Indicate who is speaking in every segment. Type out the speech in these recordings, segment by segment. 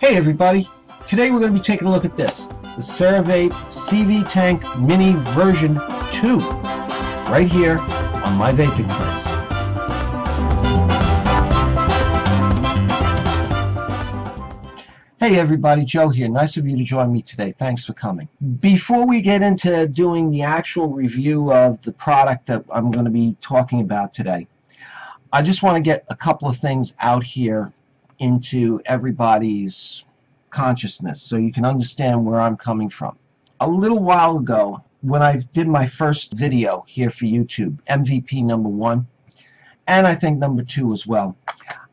Speaker 1: Hey everybody, today we're going to be taking a look at this, the CeraVape CV Tank Mini version 2, right here on my vaping place. Hey everybody, Joe here. Nice of you to join me today. Thanks for coming. Before we get into doing the actual review of the product that I'm going to be talking about today, I just want to get a couple of things out here into everybody's consciousness so you can understand where I'm coming from. A little while ago, when I did my first video here for YouTube, MVP #1, and I think #2 as well,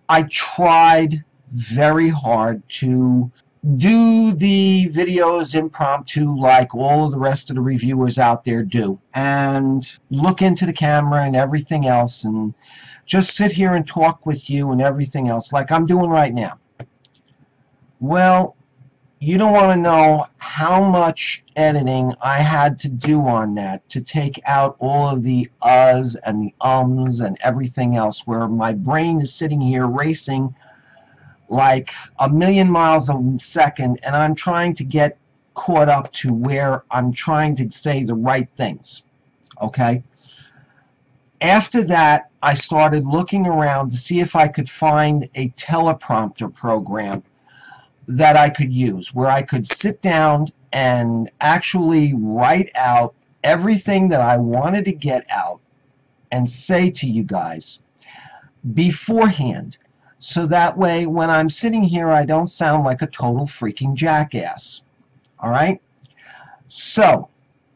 Speaker 1: I tried very hard to do the videos impromptu like all of the rest of the reviewers out there do, and look into the camera and everything else, and just sit here and talk with you and everything else like I'm doing right now. Well, you don't want to know how much editing I had to do on that to take out all of the uhs and the ums and everything else, where my brain is sitting here racing like a million miles a second, and I'm trying to get caught up to where I'm trying to say the right things. Okay? After that, I started looking around to see if I could find a teleprompter program that I could use, where I could sit down and actually write out everything that I wanted to get out and say to you guys beforehand, so that way when I'm sitting here I don't sound like a total freaking jackass. Alright? So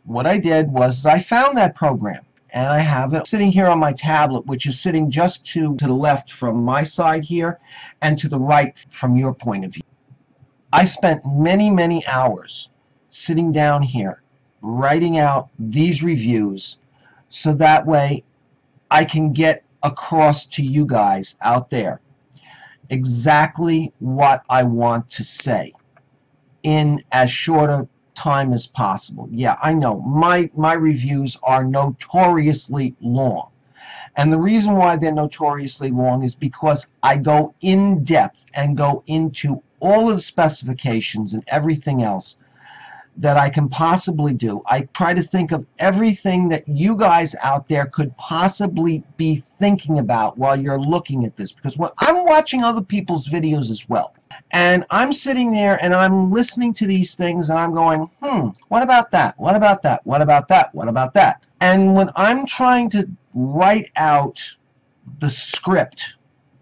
Speaker 1: what I did was I found that program, and I have it sitting here on my tablet, which is sitting just to the left from my side here and to the right from your point of view. I spent many hours sitting down here writing out these reviews so that way I can get across to you guys out there exactly what I want to say in as short a time as possible. Yeah, I know my reviews are notoriously long, and the reason why they're notoriously long is because I go in depth and go into all of the specifications and everything else that I can possibly do. I try to think of everything that you guys out there could possibly be thinking about while you're looking at this, because when I'm watching other people's videos as well, and I'm sitting there and I'm listening to these things and I'm going, what about that? What about that? What about that? What about that? And when I'm trying to write out the script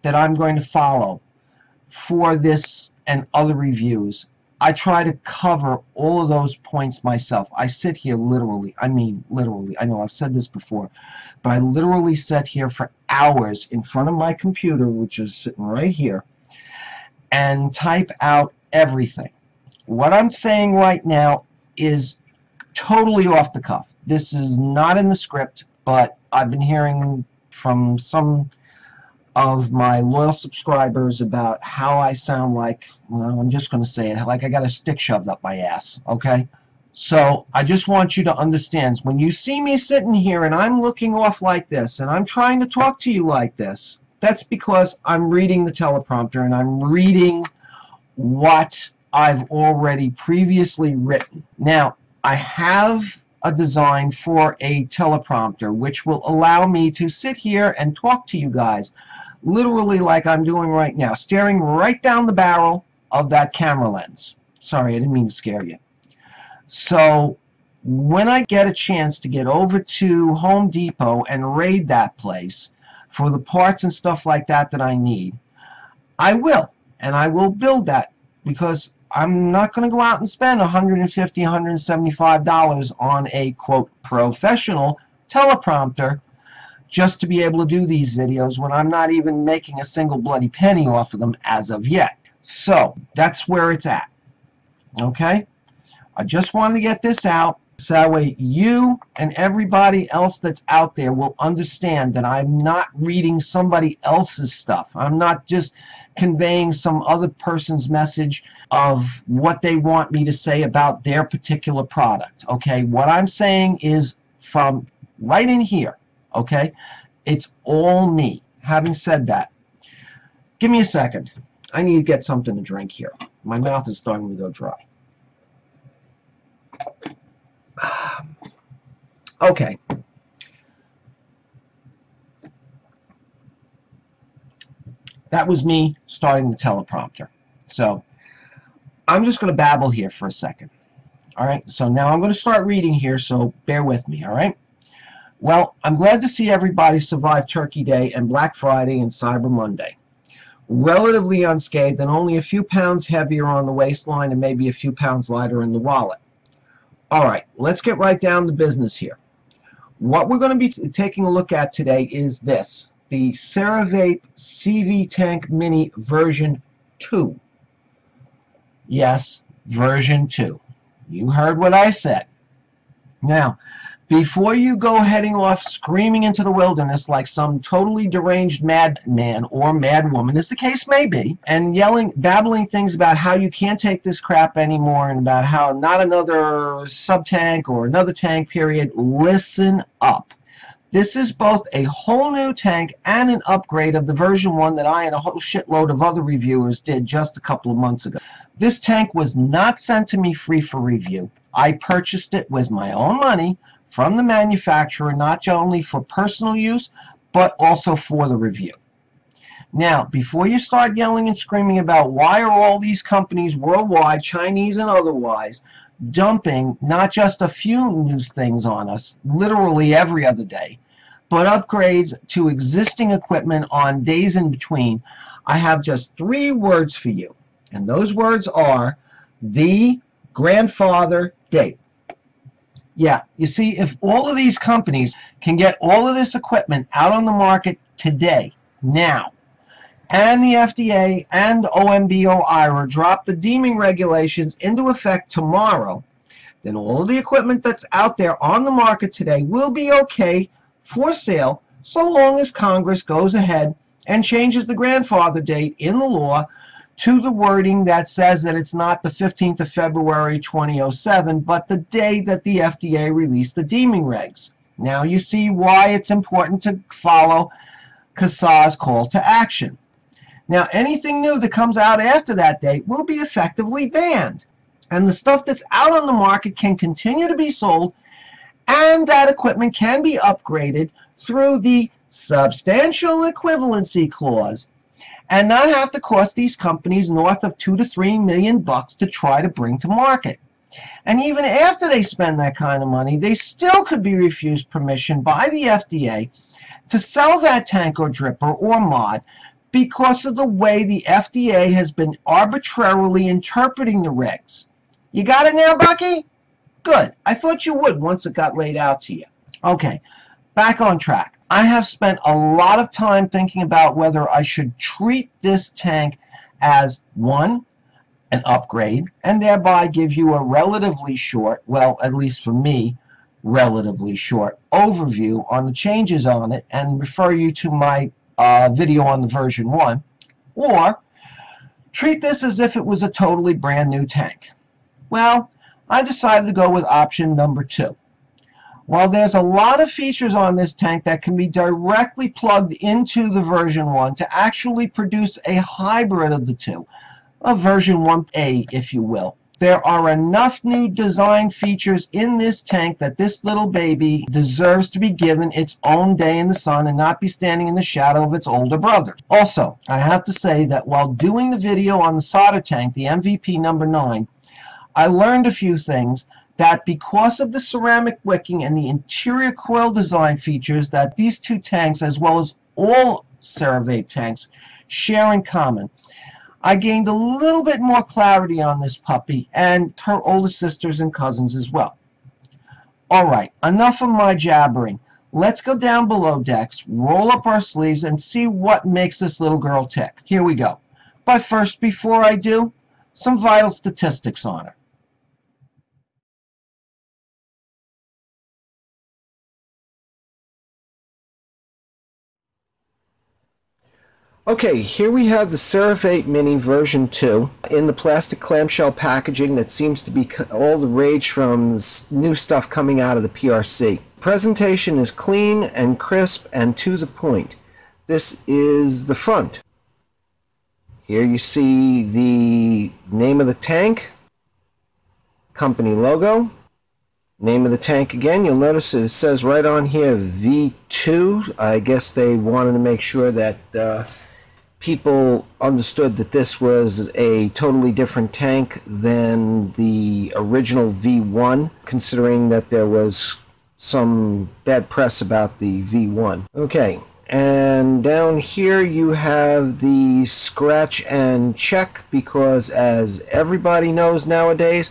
Speaker 1: that I'm going to follow for this and other reviews, I try to cover all of those points myself. I sit here literally, I mean literally, I know I've said this before, but I literally sit here for hours in front of my computer, which is sitting right here, and type out everything. What I'm saying right now is totally off the cuff. This is not in the script, but I've been hearing from some of my loyal subscribers about how I sound like, well, I'm just going to say it, like I got a stick shoved up my ass, okay? So I just want you to understand, when you see me sitting here and I'm looking off like this and I'm trying to talk to you like this, that's because I'm reading the teleprompter and I'm reading what I've already previously written. Now, I have a design for a teleprompter which will allow me to sit here and talk to you guys literally like I'm doing right now, staring right down the barrel of that camera lens. Sorry, I didn't mean to scare you. So when I get a chance to get over to Home Depot and raid that place for the parts and stuff like that that I need, I will, and I will build that, because I'm not going to go out and spend $150, $175 on a quote professional teleprompter just to be able to do these videos when I'm not even making a single bloody penny off of them as of yet. So that's where it's at. Okay? I just wanted to get this out so that way you and everybody else that's out there will understand that I'm not reading somebody else's stuff. I'm not just conveying some other person's message of what they want me to say about their particular product. Okay? What I'm saying is from right in here. Okay? It's all me. Having said that, give me a second. I need to get something to drink here. My mouth is starting to go dry. Okay. That was me starting the teleprompter. So I'm just going to babble here for a second. All right, so now I'm going to start reading here, so bear with me, all right? Well, I'm glad to see everybody survive Turkey Day and Black Friday and Cyber Monday. Relatively unscathed and only a few pounds heavier on the waistline and maybe a few pounds lighter in the wallet. All right, let's get right down to business here. What we're going to be taking a look at today is this, the CeraVape CV Tank Mini version 2. Yes, version 2. You heard what I said. Now, before you go heading off screaming into the wilderness like some totally deranged madman or madwoman, as the case may be, and yelling, babbling things about how you can't take this crap anymore and about how not another sub-tank or another tank period, listen up. This is both a whole new tank and an upgrade of the version 1 that I and a whole shitload of other reviewers did just a couple of months ago. This tank was not sent to me free for review. I purchased it with my own money from the manufacturer, not only for personal use, but also for the review. Now, before you start yelling and screaming about why are all these companies worldwide, Chinese and otherwise, dumping not just a few new things on us, literally every other day, but upgrades to existing equipment on days in between, I have just 3 words for you. And those words are the grandfather date. Yeah, you see, if all of these companies can get all of this equipment out on the market today, now, and the FDA and OMB/OIRA drop the deeming regulations into effect tomorrow, then all of the equipment that's out there on the market today will be okay for sale so long as Congress goes ahead and changes the grandfather date in the law to the wording that says that it's not the 15th of February 2007, but the day that the FDA released the deeming regs. Now you see why it's important to follow CASA's call to action. Now anything new that comes out after that date will be effectively banned, and the stuff that's out on the market can continue to be sold, and that equipment can be upgraded through the substantial equivalency clause and not have to cost these companies north of $2 to $3 million to try to bring to market. And even after they spend that kind of money, they still could be refused permission by the FDA to sell that tank or dripper or mod because of the way the FDA has been arbitrarily interpreting the regs. You got it now, Bucky? Good. I thought you would once it got laid out to you. Okay, back on track. I have spent a lot of time thinking about whether I should treat this tank as, 1, an upgrade, and thereby give you a relatively short, well, at least for me, relatively short overview on the changes on it and refer you to my video on the version 1, or treat this as if it was a totally brand new tank. Well, I decided to go with option number 2. While there's a lot of features on this tank that can be directly plugged into the version 1 to actually produce a hybrid of the two, a version 1A if you will, there are enough new design features in this tank that this little baby deserves to be given its own day in the sun and not be standing in the shadow of its older brother. Also, I have to say that while doing the video on the solder tank, the MVP number 9, I learned a few things that because of the ceramic wicking and the interior coil design features that these two tanks, as well as all CeraVape tanks, share in common, I gained a little bit more clarity on this puppy and her older sisters and cousins as well. Alright, enough of my jabbering. Let's go down below decks, roll up our sleeves, and see what makes this little girl tick. Here we go. But first, before I do, some vital statistics on her. Okay, here we have the CeraVape Mini version 2 in the plastic clamshell packaging that seems to be all the rage from this new stuff coming out of the PRC. Presentation is clean and crisp and to the point. This is the front. Here you see the name of the tank, company logo, name of the tank again. You'll notice it says right on here V-2. I guess they wanted to make sure that people understood that this was a totally different tank than the original V1, considering that there was some bad press about the V1. Okay. And down here you have the scratch and check, because as everybody knows nowadays,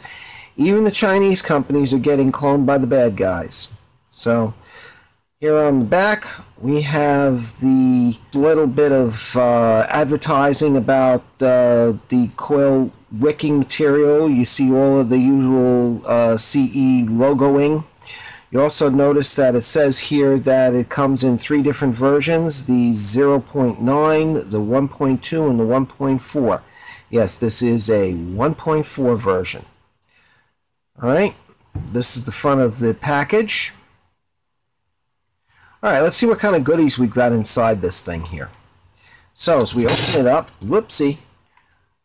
Speaker 1: even the Chinese companies are getting cloned by the bad guys. So here on the back we have the little bit of advertising about the coil wicking material. You see all of the usual CE logoing. You also notice that it says here that it comes in 3 different versions, the 0.9, the 1.2, and the 1.4. Yes, this is a 1.4 version. Alright, this is the front of the package. Alright, let's see what kind of goodies we've got inside this thing here. So, as we open it up, whoopsie.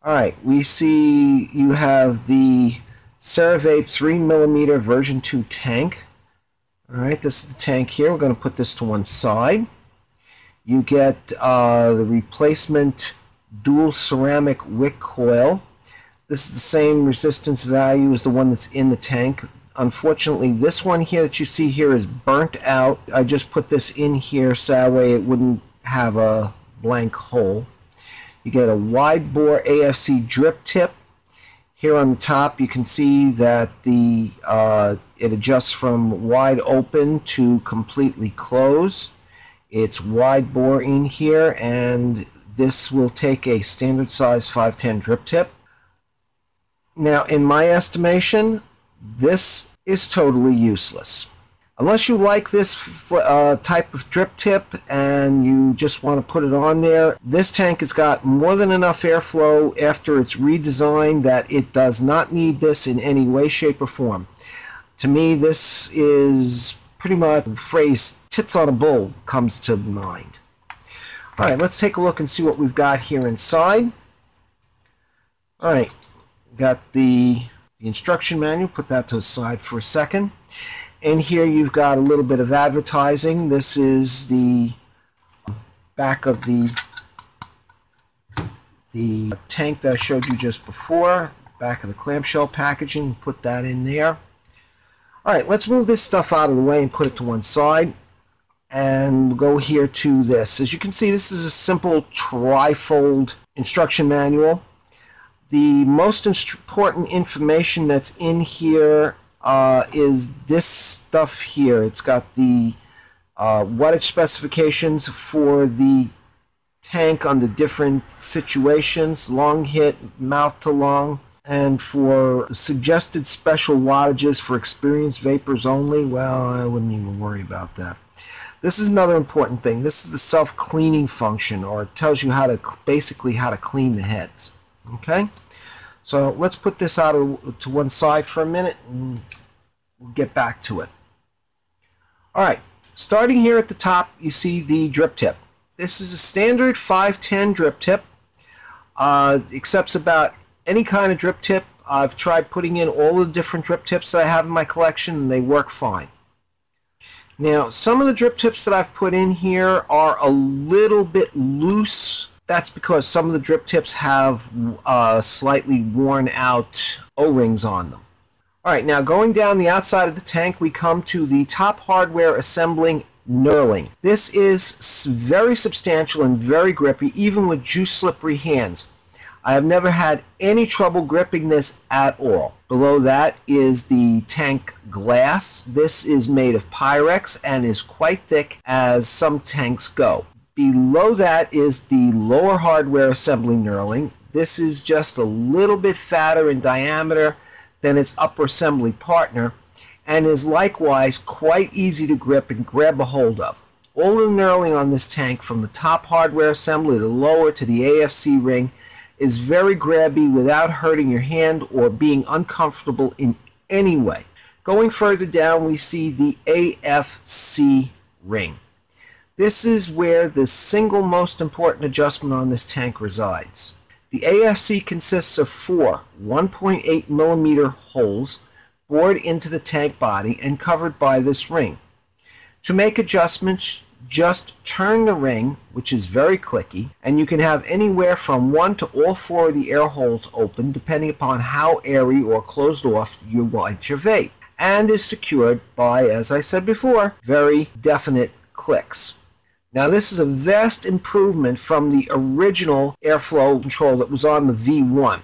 Speaker 1: Alright, we see you have the CeraVape 3mm version 2 tank. Alright, this is the tank here. We're going to put this to one side. You get the replacement dual ceramic wick coil. This is the same resistance value as the one that's in the tank. Unfortunately, this one here that you see here is burnt out. I just put this in here so that way it wouldn't have a blank hole. You get a wide bore AFC drip tip. Here on the top you can see that the it adjusts from wide open to completely closed. It's wide bore in here, and this will take a standard size 510 drip tip. Now, in my estimation, this is totally useless. Unless you like this type of drip tip and you just want to put it on there, this tank has got more than enough airflow after it's redesigned that it does not need this in any way, shape, or form. To me, this is pretty much the phrase tits on a bull comes to mind. Alright, let's take a look and see what we've got here inside. Alright, got the instruction manual, put that to the side for a second. And here you've got a little bit of advertising. This is the back of the tank that I showed you just before. Back of the clamshell packaging, put that in there. Alright, let's move this stuff out of the way and put it to one side. And go here to this. As you can see, this is a simple trifold instruction manual. The most important information that's in here is this stuff here. It's got the wattage specifications for the tank under different situations, long hit, mouth to lung, and for suggested special wattages for experienced vapors only. Well, I wouldn't even worry about that. This is another important thing. This is the self-cleaning function, or it tells you how to basically how to clean the heads. Okay? So let's put this out to one side for a minute and we'll get back to it. Alright, starting here at the top, you see the drip tip. This is a standard 510 drip tip. Accepts about any kind of drip tip. I've tried putting in all the different drip tips that I have in my collection and they work fine. Now, some of the drip tips that I've put in here are a little bit loose. That's because some of the drip tips have slightly worn out O-rings on them. Alright, now going down the outside of the tank, we come to the top hardware assembling knurling. This is very substantial and very grippy, even with juice slippery hands. I have never had any trouble gripping this at all. Below that is the tank glass. This is made of Pyrex and is quite thick as some tanks go. Below that is the lower hardware assembly knurling. This is just a little bit fatter in diameter than its upper assembly partner and is likewise quite easy to grip and grab a hold of. All the knurling on this tank, from the top hardware assembly to the lower to the AFC ring, is very grabby without hurting your hand or being uncomfortable in any way. Going further down, we see the AFC ring. This is where the single most important adjustment on this tank resides. The The AFC consists of 4 1.8 millimeter holes bored into the tank body and covered by this ring. To make adjustments, just turn the ring, which is very clicky, and you can have anywhere from 1 to all 4 of the air holes open depending upon how airy or closed off you want your vape, and is secured by, as I said before, very definite clicks. Now this is a vast improvement from the original airflow control that was on the V-1.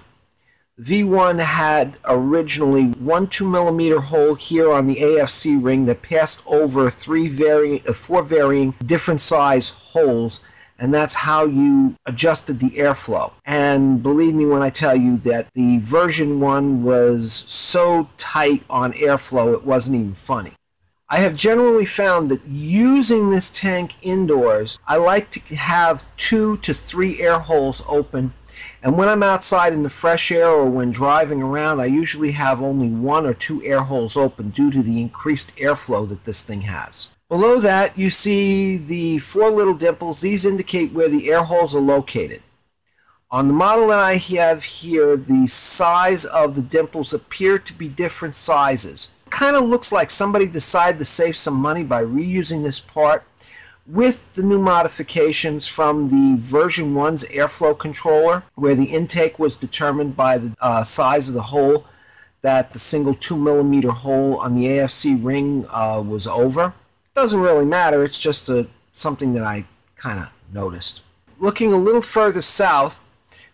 Speaker 1: The V-1 had originally 1 2 millimeter hole here on the AFC ring that passed over 4 varying different size holes, and that's how you adjusted the airflow. And believe me when I tell you that the version 1 was so tight on airflow it wasn't even funny. I have generally found that using this tank indoors, I like to have 2 to 3 air holes open, and when I'm outside in the fresh air or when driving around, I usually have only 1 or 2 air holes open due to the increased airflow that this thing has. Below that, you see the 4 little dimples. These indicate where the air holes are located. On the model that I have here, the size of the dimples appear to be different sizes. Kind of looks like somebody decided to save some money by reusing this part with the new modifications from the version 1's airflow controller, where the intake was determined by the size of the hole that the single 2 millimeter hole on the AFC ring was over. Doesn't really matter, it's just something that I kind of noticed. Looking a little further south,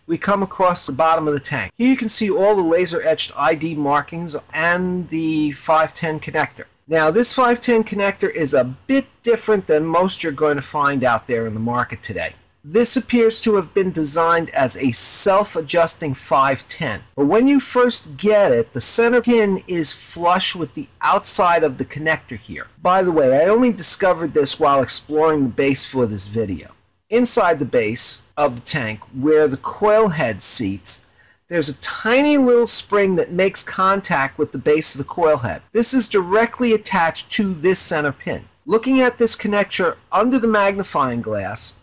Speaker 1: we come across the bottom of the tank. Here you can see all the laser etched ID markings and the 510 connector. Now this 510 connector is a bit different than most you're going to find out there in the market today. This appears to have been designed as a self-adjusting 510. But when you first get it, the center pin is flush with the outside of the connector here. By the way, I only discovered this while exploring the base for this video. Inside the base of the tank, where the coil head seats, there's a tiny little spring that makes contact with the base of the coil head. This is directly attached to this center pin. Looking at this connector under the magnifying glass,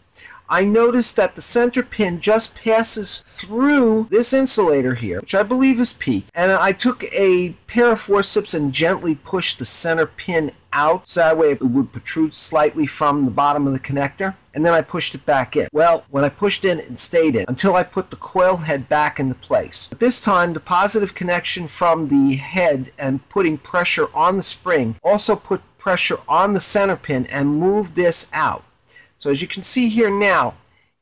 Speaker 1: I noticed that the center pin just passes through this insulator here, which I believe is PEEK, and I took a pair of forceps and gently pushed the center pin out so that way it would protrude slightly from the bottom of the connector, and then I pushed it back in. Well, when I pushed in, it stayed in until I put the coil head back into place. But this time, the positive connection from the head and putting pressure on the spring also put pressure on the center pin and moved this out. So as you can see here now,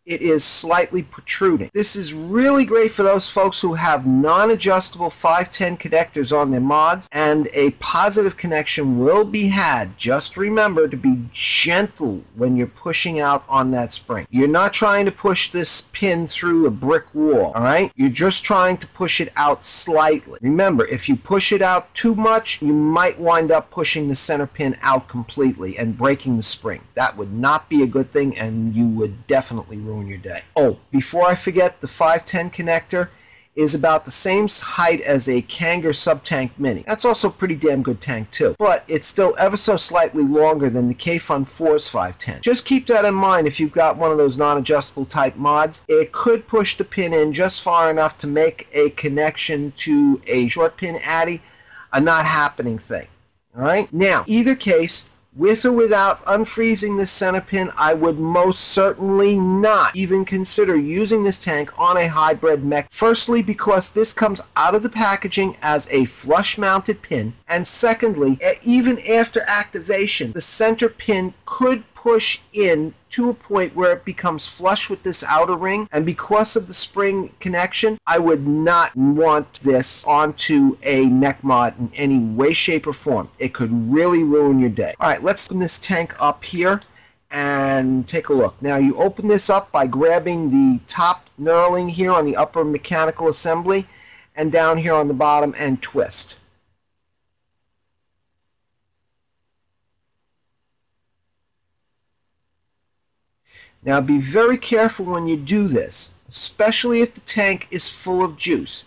Speaker 1: it is slightly protruding. This is really great for those folks who have non-adjustable 510 connectors on their mods, and a positive connection will be had. Just remember to be gentle when you're pushing out on that spring. You're not trying to push this pin through a brick wall, all right? You're just trying to push it out slightly. Remember, if you push it out too much, you might wind up pushing the center pin out completely and breaking the spring. That would not be a good thing, and you would definitely ruin your day. Oh, before I forget, the 510 connector is about the same height as a Kanger sub-tank mini. That's also a pretty damn good tank too, but it's still ever so slightly longer than the K-Fun 4's 510. Just keep that in mind if you've got one of those non-adjustable type mods. It could push the pin in just far enough to make a connection to a short pin addy a not happening thing. Alright? Now, either case, with or without unfreezing this center pin, I would most certainly not even consider using this tank on a hybrid mech. Firstly, because this comes out of the packaging as a flush mounted pin, and secondly, even after activation, the center pin could push in to a point where it becomes flush with this outer ring, and because of the spring connection, I would not want this onto a mech mod in any way, shape, or form. It could really ruin your day. Alright, let's open this tank up here and take a look. Now you open this up by grabbing the top knurling here on the upper mechanical assembly and down here on the bottom and twist. Now be very careful when you do this, especially if the tank is full of juice,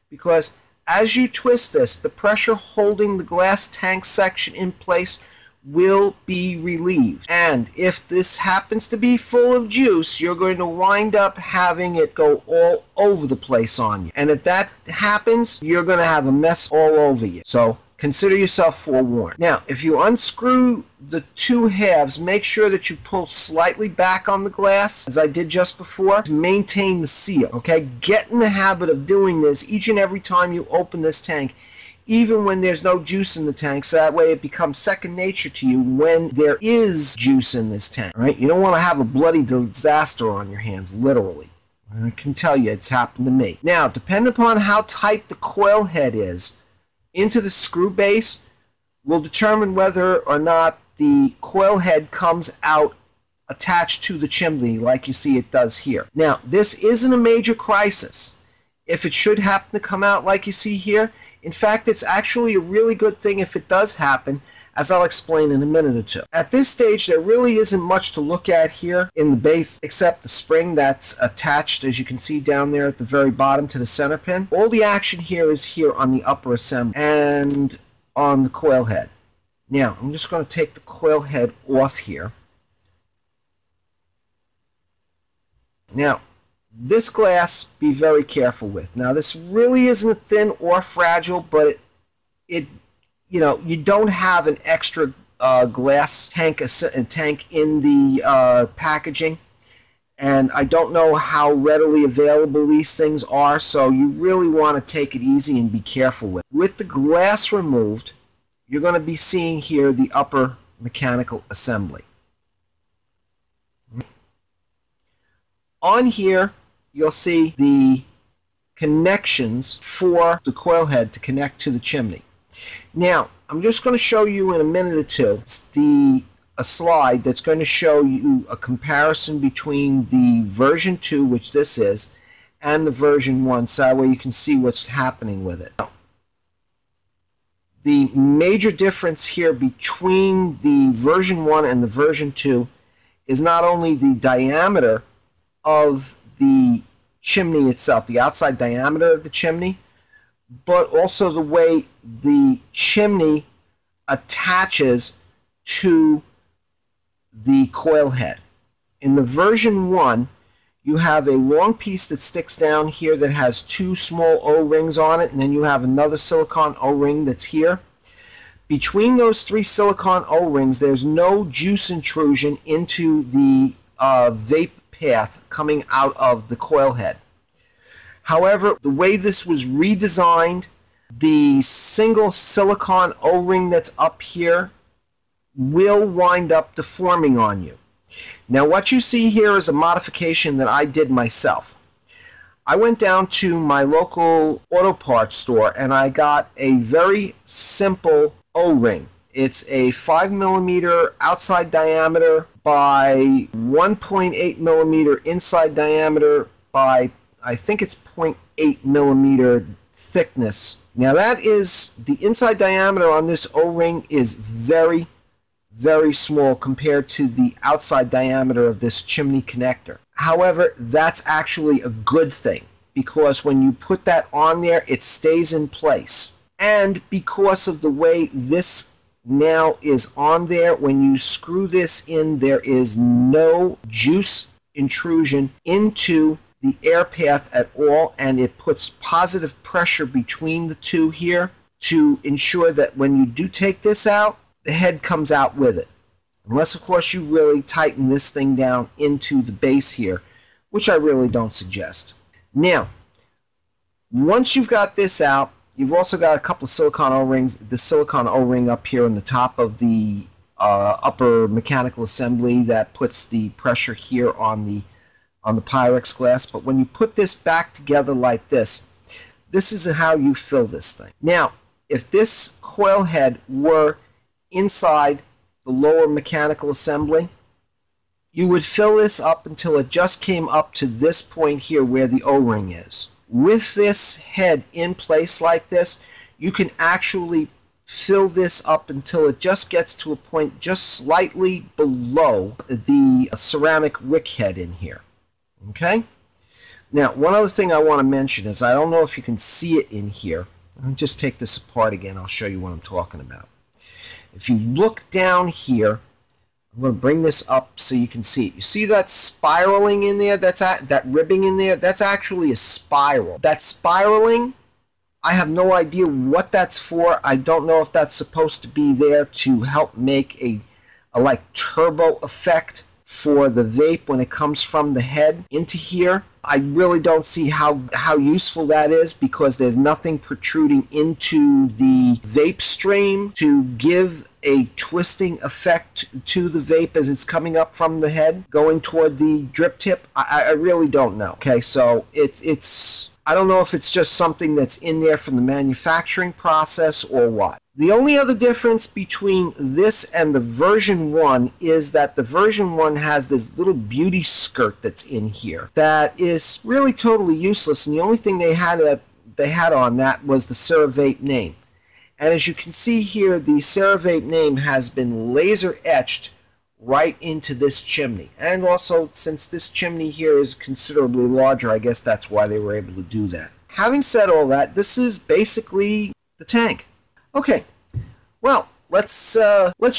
Speaker 1: because as you twist this, the pressure holding the glass tank section in place will be relieved. And if this happens to be full of juice, you're going to wind up having it go all over the place on you. And if that happens, you're going to have a mess all over you. So consider yourself forewarned. Now, if you unscrew the two halves, make sure that you pull slightly back on the glass, as I did just before, to maintain the seal. Okay, get in the habit of doing this each and every time you open this tank, even when there's no juice in the tank, so that way it becomes second nature to you when there is juice in this tank. All right? You don't want to have a bloody disaster on your hands, literally. I can tell you it's happened to me. Now, depending upon how tight the coil head is into the screw base will determine whether or not the coil head comes out attached to the chimney like you see it does here. Now, this isn't a major crisis. If it should happen to come out like you see here, in fact, it's actually a really good thing if it does happen, as I'll explain in a minute or two. At this stage, there really isn't much to look at here in the base except the spring that's attached, as you can see down there at the very bottom, to the center pin. All the action here is here on the upper assembly and on the coil head. Now, I'm just going to take the coil head off here. Now, this glass, be very careful with. Now, this really isn't thin or fragile, but it you know, you don't have an extra glass tank in the packaging, and I don't know how readily available these things are, so you really want to take it easy and be careful with. With the glass removed, you're going to be seeing here the upper mechanical assembly. On here, you'll see the connections for the coil head to connect to the chimney. Now, I'm just going to show you in a minute or two a slide that's going to show you a comparison between the version 2, which this is, and the version 1, so that way you can see what's happening with it. Now, the major difference here between the version 1 and the version 2 is not only the diameter of the chimney itself, the outside diameter of the chimney, but also the way the chimney attaches to the coil head. In the version 1, you have a long piece that sticks down here that has two small O-rings on it, and then you have another silicone O-ring that's here. Between those three silicone O-rings, there's no juice intrusion into the vape path coming out of the coil head. However, the way this was redesigned, the single silicone O-ring that's up here will wind up deforming on you. Now, what you see here is a modification that I did myself. I went down to my local auto parts store and I got a very simple O-ring. It's a 5mm outside diameter by 1.8mm inside diameter by, I think it's 0.8mm thickness. Now that is, the inside diameter on this O-ring is very, very small compared to the outside diameter of this chimney connector. However, that's actually a good thing, because when you put that on there, it stays in place. And because of the way this now is on there, when you screw this in, there is no juice intrusion into the air path at all, and it puts positive pressure between the two here to ensure that when you do take this out, the head comes out with it. Unless, of course, you really tighten this thing down into the base here, which I really don't suggest. Now, once you've got this out, you've also got a couple of silicone O-rings. The silicone O-ring up here on the top of the upper mechanical assembly that puts the pressure here on the Pyrex glass. But when you put this back together like this, this is how you fill this thing. Now, if this coil head were inside the lower mechanical assembly, you would fill this up until it just came up to this point here where the O-ring is. With this head in place like this, you can actually fill this up until it just gets to a point just slightly below the ceramic wick head in here. Okay? Now, one other thing I want to mention is, I don't know if you can see it in here. Let me just take this apart again. I'll show you what I'm talking about.
Speaker 2: If you look down here, I'm going to bring this up so you can see it. You see that spiraling in there? That ribbing in there? That's actually a spiral. That spiraling, I have no idea what that's for. I don't know if that's supposed to be there to help make a like turbo effect for the vape when it comes from the head into here. I really don't see how useful that is, because there's nothing protruding into the vape stream to give a twisting effect to the vape as it's coming up from the head going toward the drip tip. I really don't know. Okay, so it's I don't know if it's just something that's in there from the manufacturing process or what. The only other difference between this and the version 1 is that the version 1 has this little beauty skirt that's in here that is really totally useless, and the only thing they had on that was the CeraVape name. And as you can see here, the CeraVape name has been laser etched right into this chimney. And also, since this chimney here is considerably larger, I guess that's why they were able to do that. Having said all that, this is basically the tank. Okay, well, let's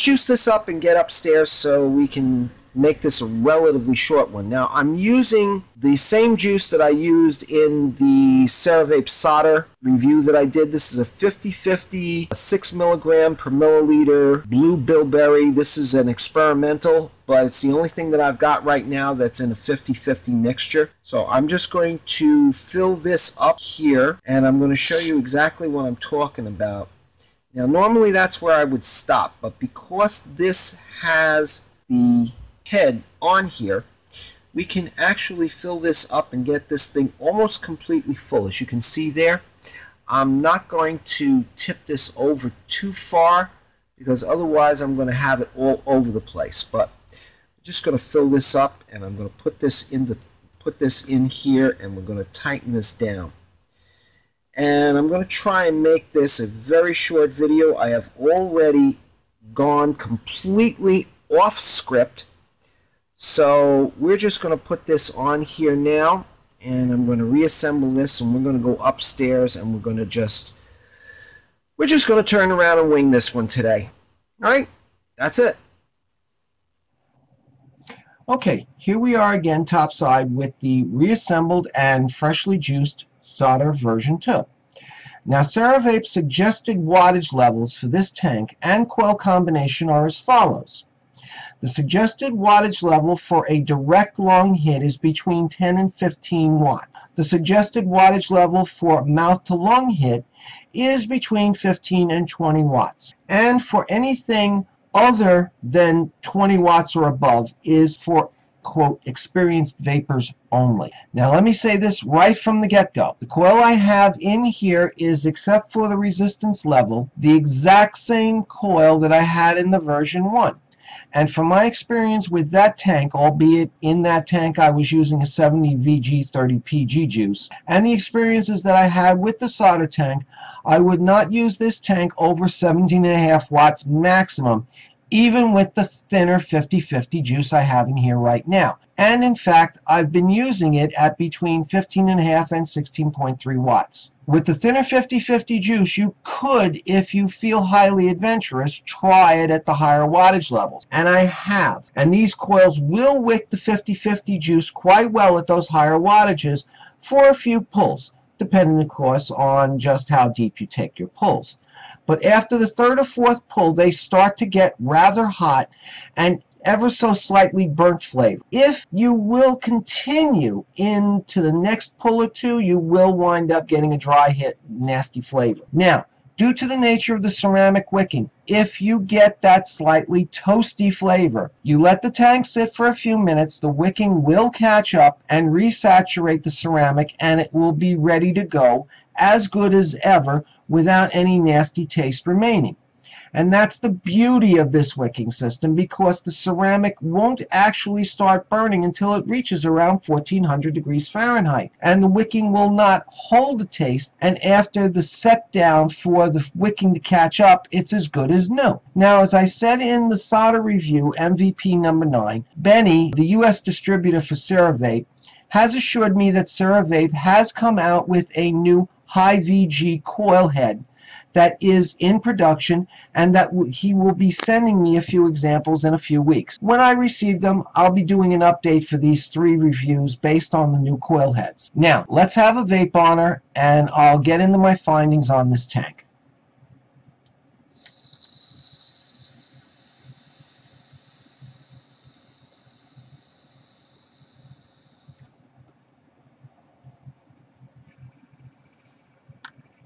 Speaker 2: juice this up and get upstairs so we can make this a relatively short one. Now, I'm using the same juice that I used in the CeraVape solder review that I did. This is a 50-50, 6 milligram per milliliter blue bilberry. This is an experimental, but it's the only thing that I've got right now that's in a 50-50 mixture. So I'm just going to fill this up here, and I'm going to show you exactly what I'm talking about. Now, normally that's where I would stop, but because this has the head on here, we can actually fill this up and get this thing almost completely full. As you can see there, I'm not going to tip this over too far, because otherwise I'm going to have it all over the place. But I'm just going to fill this up, and I'm going to put this in here, and we're going to tighten this down. And I'm going to try and make this a very short video. I have already gone completely off script, so we're just going to put this on here now, and I'm going to reassemble this, and we're going to go upstairs, and we're just going to turn around and wing this one today. All right, that's it.
Speaker 1: Okay, here we are again topside with the reassembled and freshly juiced solder version 2. Now, CeraVape's suggested wattage levels for this tank and coil combination are as follows. The suggested wattage level for a direct long hit is between 10 and 15 watts. The suggested wattage level for mouth to lung hit is between 15 and 20 watts. And for anything other than 20 watts or above is for, quote, experienced vapors only. Now let me say this right from the get-go. The coil I have in here is, except for the resistance level, the exact same coil that I had in the version 1. And from my experience with that tank, albeit in that tank I was using a 70 VG30 PG juice, and the experiences that I had with the solder tank, I would not use this tank over 17.5 watts maximum, even with the thinner 50-50 juice I have in here right now. And in fact, I've been using it at between 15.5 and 16.3 watts. With the thinner 50-50 juice, you could, if you feel highly adventurous, try it at the higher wattage levels. And I have. And these coils will wick the 50-50 juice quite well at those higher wattages for a few pulls, depending, of course, on just how deep you take your pulls. But after the third or fourth pull, they start to get rather hot and ever so slightly burnt flavor. If you will continue into the next pull or two, you will wind up getting a dry hit, nasty flavor. Now, due to the nature of the ceramic wicking, if you get that slightly toasty flavor, you let the tank sit for a few minutes, the wicking will catch up and resaturate the ceramic, and it will be ready to go as good as ever without any nasty taste remaining. And that's the beauty of this wicking system, because the ceramic won't actually start burning until it reaches around 1400 degrees Fahrenheit. And the wicking will not hold the taste, and after the set down for the wicking to catch up, it's as good as new. Now, as I said in the solder review, MVP number 9, Benny, the US distributor for CeraVape, has assured me that CeraVape has come out with a new high VG coil head that is in production, and that he will be sending me a few examples in a few weeks. When I receive them, I'll be doing an update for these 3 reviews based on the new coil heads. Now, let's have a vape on her, and I'll get into my findings on this tank.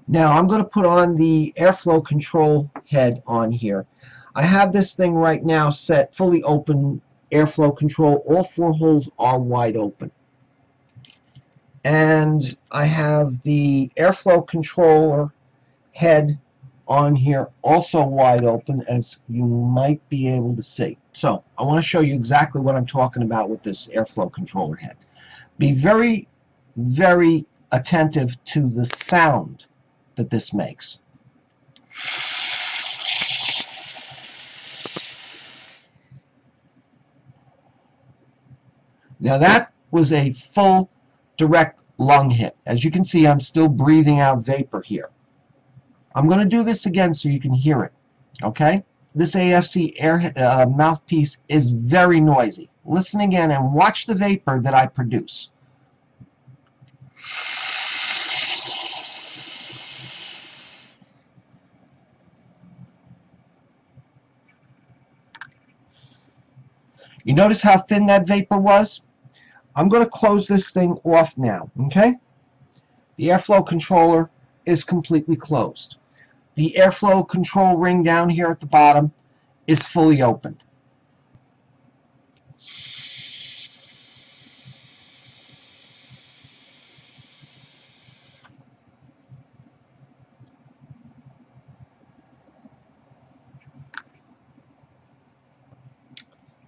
Speaker 1: Now I'm going to put on the airflow control head on here. I have this thing right now set fully open airflow control. All 4 holes are wide open. And I have the airflow controller head on here also wide open, as you might be able to see. So I want to show you exactly what I'm talking about with this airflow controller head. Be very, very attentive to the sound that this makes. Now that was a full direct lung hit. As you can see, I'm still breathing out vapor here. I'm going to do this again so you can hear it. Okay? This AFC mouthpiece is very noisy. Listen again and watch the vapor that I produce. You notice how thin that vapor was? I'm going to close this thing off now, okay? The airflow controller is completely closed. The airflow control ring down here at the bottom is fully opened.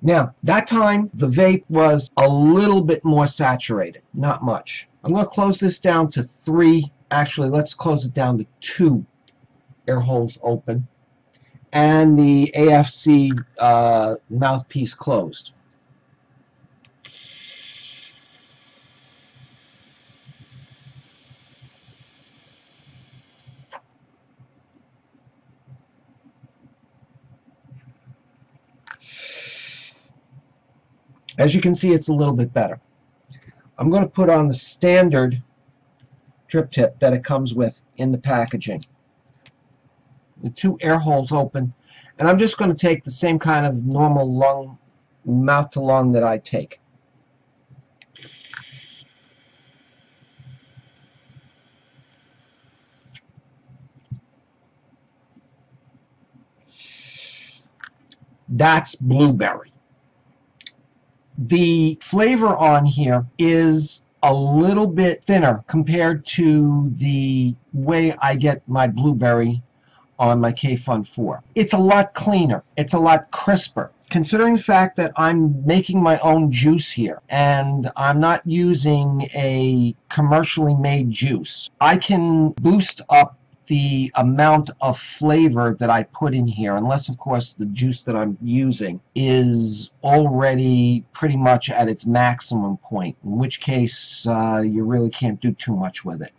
Speaker 1: Now, that time, the vape was a little bit more saturated, not much. I'm going to close this down to 3, actually, let's close it down to 2 air holes open, and the AFC mouthpiece closed. As you can see, it's a little bit better. I'm going to put on the standard drip tip that it comes with in the packaging. The 2 air holes open, and I'm just going to take the same kind of normal lung, mouth to lung that I take. That's blueberry. The flavor on here is a little bit thinner compared to the way I get my blueberry on my K-Fun 4. It's a lot cleaner. It's a lot crisper. Considering the fact that I'm making my own juice here and I'm not using a commercially made juice, I can boost up the amount of flavor that I put in here, unless of course the juice that I'm using is already pretty much at its maximum point, in which case you really can't do too much with it.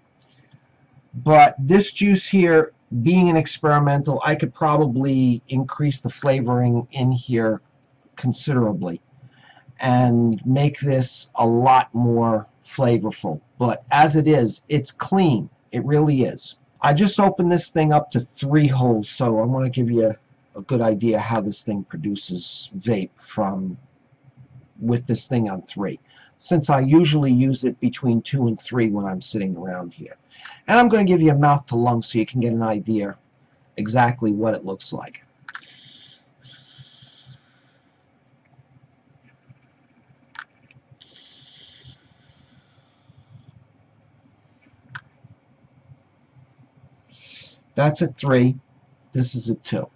Speaker 1: But this juice here, being an experimental, I could probably increase the flavoring in here considerably and make this a lot more flavorful. But as it is, it's clean. It really is. I just opened this thing up to 3 holes, so I want to give you a good idea how this thing produces vape with this thing on 3, since I usually use it between 2 and 3 when I'm sitting around here. And I'm going to give you a mouth to lung so you can get an idea exactly what it looks like. That's at 3. This is at 2.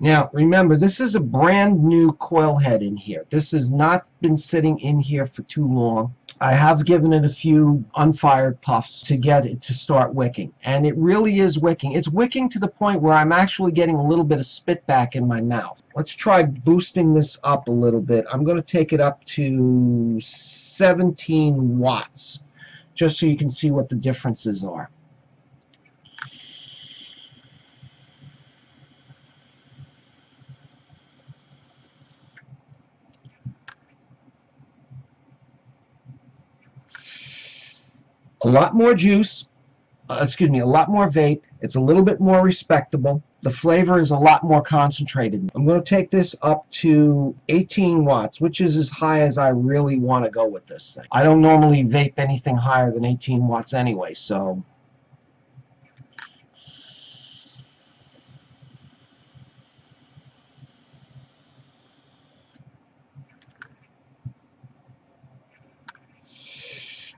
Speaker 1: Now, remember, this is a brand new coil head in here. This has not been sitting in here for too long. I have given it a few unfired puffs to get it to start wicking, and it really is wicking. It's wicking to the point where I'm actually getting a little bit of spit back in my mouth. Let's try boosting this up a little bit. I'm going to take it up to 17 watts, just so you can see what the differences are. A lot more juice, a lot more vape. It's a little bit more respectable. The flavor is a lot more concentrated. I'm going to take this up to 18 watts, which is as high as I really want to go with this thing. I don't normally vape anything higher than 18 watts anyway, so...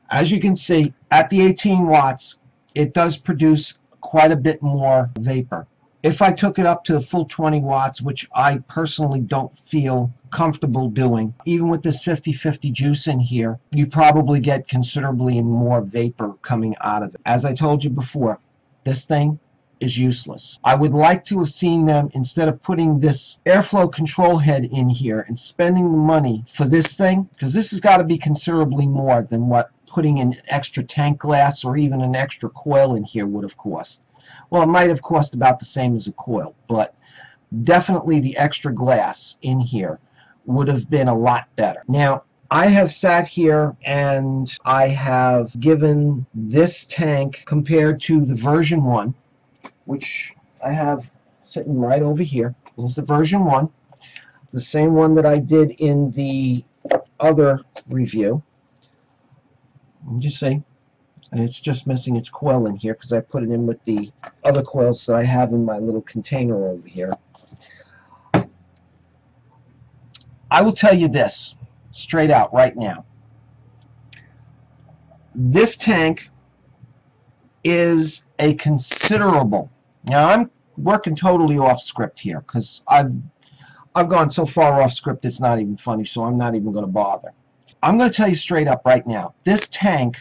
Speaker 1: As you can see, at the 18 watts, it does produce quite a bit more vapor. If I took it up to the full 20 watts, which I personally don't feel comfortable doing, even with this 50-50 juice in here, you probably get considerably more vapor coming out of it. As I told you before, this thing is useless. I would like to have seen them, instead of putting this airflow control head in here and spending the money for this thing, because this has got to be considerably more than what putting an extra tank glass or even an extra coil in here would have cost. Well, it might have cost about the same as a coil, but definitely the extra glass in here would have been a lot better. Now, I have sat here and I have given this tank, compared to the version 1, which I have sitting right over here. This is the version 1, the same one that I did in the other review. You just see, and it's just missing its coil in here because I put it in with the other coils that I have in my little container over here. I will tell you this straight out right now. This tank is a considerable... Now, I'm working totally off script here because I've gone so far off script it's not even funny, so I'm not even going to bother. I'm going to tell you straight up right now, this tank,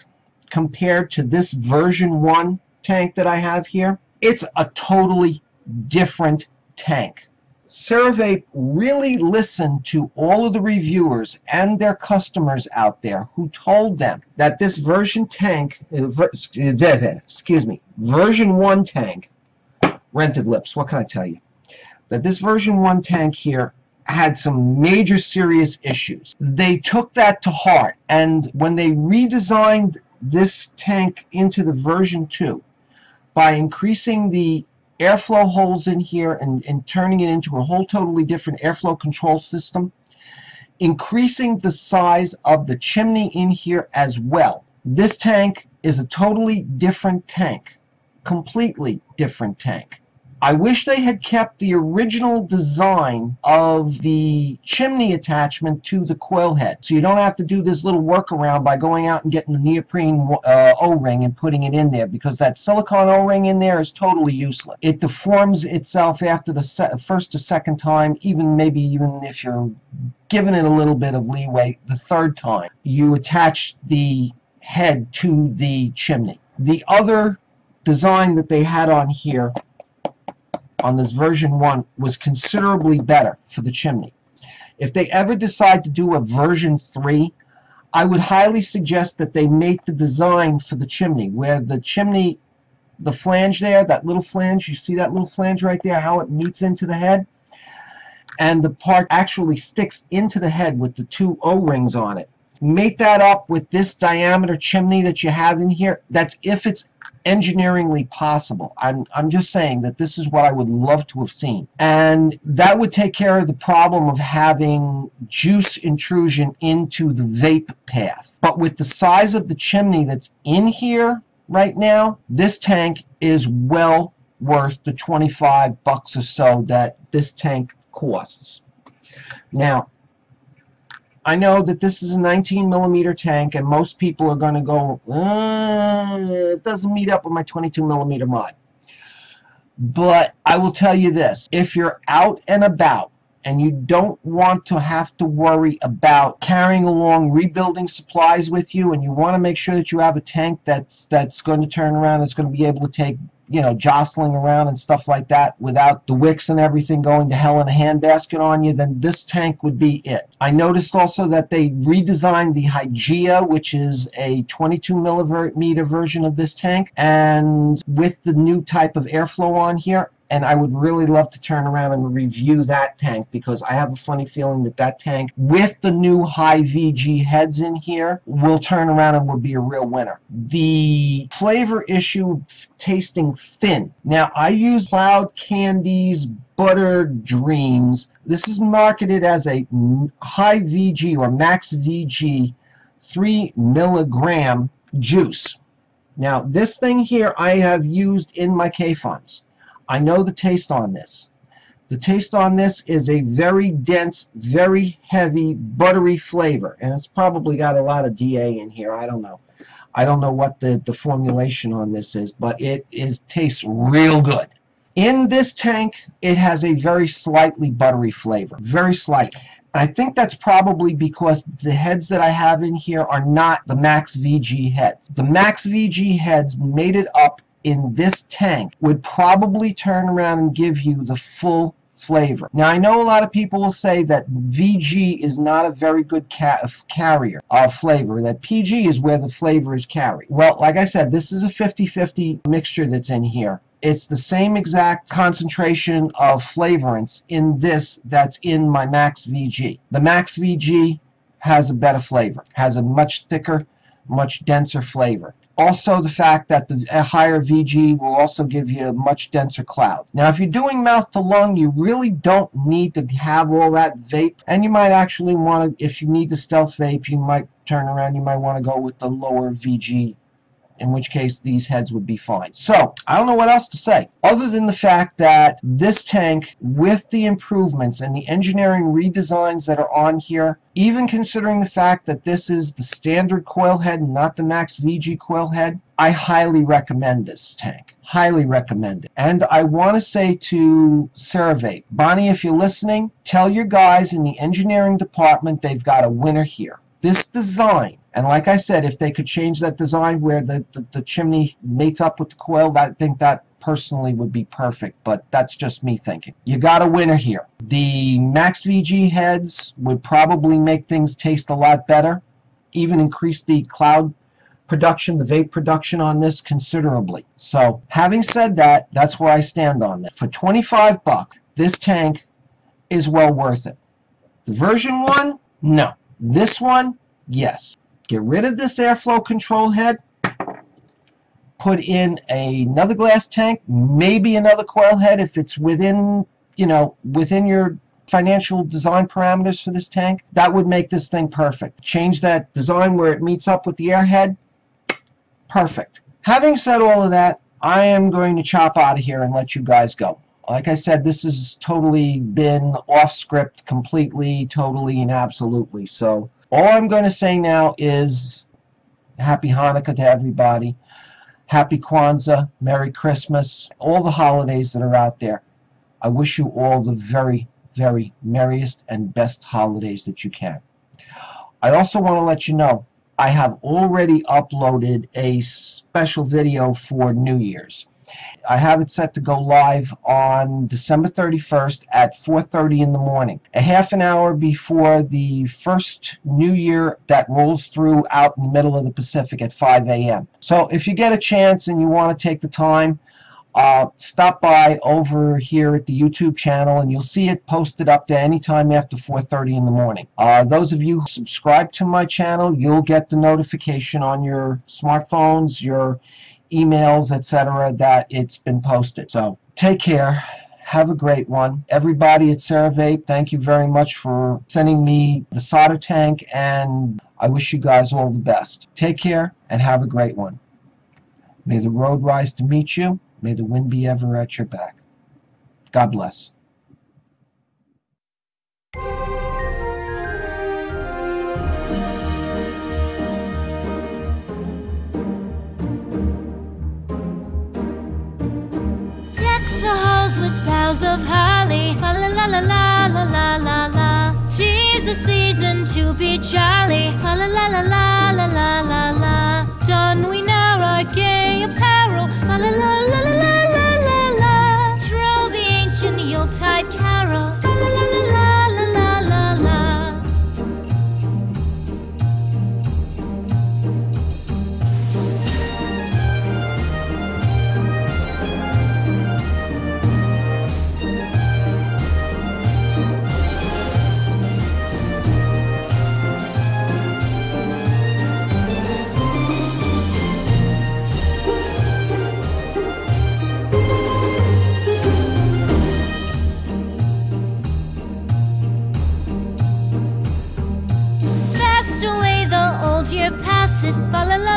Speaker 1: compared to this version 1 tank that I have here, it's a totally different tank. CeraVape really listened to all of the reviewers and their customers out there who told them that this version 1 tank, rented lips, what can I tell you? That this version 1 tank here had some major serious issues. They took that to heart, and when they redesigned this tank into the version 2 by increasing the airflow holes in here and turning it into a whole totally different airflow control system, increasing the size of the chimney in here as well. This tank is a totally different tank, completely different tank. I wish they had kept the original design of the chimney attachment to the coil head, so you don't have to do this little workaround by going out and getting the neoprene O-ring and putting it in there, because that silicone O-ring in there is totally useless. It deforms itself after the first or second time, maybe even if you're giving it a little bit of leeway, the third time you attach the head to the chimney. The other design that they had on here on this version 1 was considerably better for the chimney. If they ever decide to do a version 3, I would highly suggest that they make the design for the chimney, where the chimney, the flange there, that little flange, you see that little flange right there, how it meets into the head? And the part actually sticks into the head with the 2 O-rings on it. Make that up with this diameter chimney that you have in here. That's if it's engineeringly possible. I'm just saying that this is what I would love to have seen. And that would take care of the problem of having juice intrusion into the vape path. But with the size of the chimney that's in here right now, this tank is well worth the $25 or so that this tank costs. Now, I know that this is a 19mm tank, and most people are going to go, it doesn't meet up with my 22mm mod. But I will tell you this, if you're out and about and you don't want to have to worry about carrying along rebuilding supplies with you, and you want to make sure that you have a tank that's going to turn around, that's going to be able to take, you know, jostling around and stuff like that without the wicks and everything going to hell in a handbasket on you, then this tank would be it. I noticed also that they redesigned the Hygeia, which is a 22 millimeter version of this tank, and with the new type of airflow on here. And I would really love to turn around and review that tank, because I have a funny feeling that that tank, with the new high VG heads in here, will turn around and will be a real winner. The flavor issue, tasting thin. Now, I use Cloud Candy's Butter Dreams. This is marketed as a high VG or max VG 3 milligram juice. Now, this thing here I have used in my K-Funds. I know the taste on this. The taste on this is a very dense, very heavy, buttery flavor. And it's probably got a lot of DA in here. I don't know. I don't know what the formulation on this is, but it tastes real good. In this tank, it has a very slightly buttery flavor. Very slight. And I think that's probably because the heads that I have in here are not the Max VG heads. The Max VG heads made it up in this tank would probably turn around and give you the full flavor. Now, I know a lot of people will say that VG is not a very good carrier of flavor, that PG is where the flavor is carried. Well, like I said, this is a 50-50 mixture that's in here. It's the same exact concentration of flavorants in this that's in my Max VG. The Max VG has a better flavor, has a much thicker, much denser flavor. Also, the fact that the higher VG will also give you a much denser cloud. Now, if you're doing mouth to lung, you really don't need to have all that vape. And you might actually want to, if you need the stealth vape, you might turn around, you might want to go with the lower VG, in which case these heads would be fine. So, I don't know what else to say, other than the fact that this tank, with the improvements and the engineering redesigns that are on here, even considering the fact that this is the standard coil head and not the Max VG coil head, I highly recommend this tank. Highly recommend it. And I want to say to CeraVape, Bonnie, if you're listening, tell your guys in the engineering department they've got a winner here. This design, and like I said, if they could change that design where the chimney mates up with the coil, I think that personally would be perfect, but that's just me thinking. You got a winner here. The Max VG heads would probably make things taste a lot better, even increase the cloud production, the vape production on this considerably. So, having said that, that's where I stand on that. For 25 bucks, this tank is well worth it. The version 1, no. This one, yes. Get rid of this airflow control head, put in another glass tank, maybe another coil head if it's within, you know, within your financial design parameters for this tank. That would make this thing perfect. Change that design where it meets up with the airhead. Perfect. Having said all of that, I am going to chop out of here and let you guys go. Like I said, this has totally been off script completely, totally, and absolutely. So all I'm going to say now is Happy Hanukkah to everybody. Happy Kwanzaa, Merry Christmas, all the holidays that are out there. I wish you all the very, very merriest and best holidays that you can. I also want to let you know, I have already uploaded a special video for New Year's. I have it set to go live on December 31st at 4:30 in the morning, a half an hour before the first New Year that rolls through out in the middle of the Pacific at 5 a.m. So if you get a chance and you want to take the time, stop by over here at the YouTube channel and you'll see it posted up to any time after 4:30 in the morning. Those of you who subscribe to my channel, you'll get the notification on your smartphones, your emails, etc., that it's been posted. So take care. Have a great one. Everybody at CeraVape, thank you very much for sending me the solder tank, and I wish you guys all the best. Take care and have a great one. May the road rise to meet you. May the wind be ever at your back. God bless.
Speaker 3: Deck the halls with boughs of holly, fa la la la la la la. be Charlie. La la la la la la la la la. Don we now our gay apparel. La la la la la la la la la. Troll the ancient Yuletide carol. La la la la la la la la la. Fast away the old year passes. Fa la la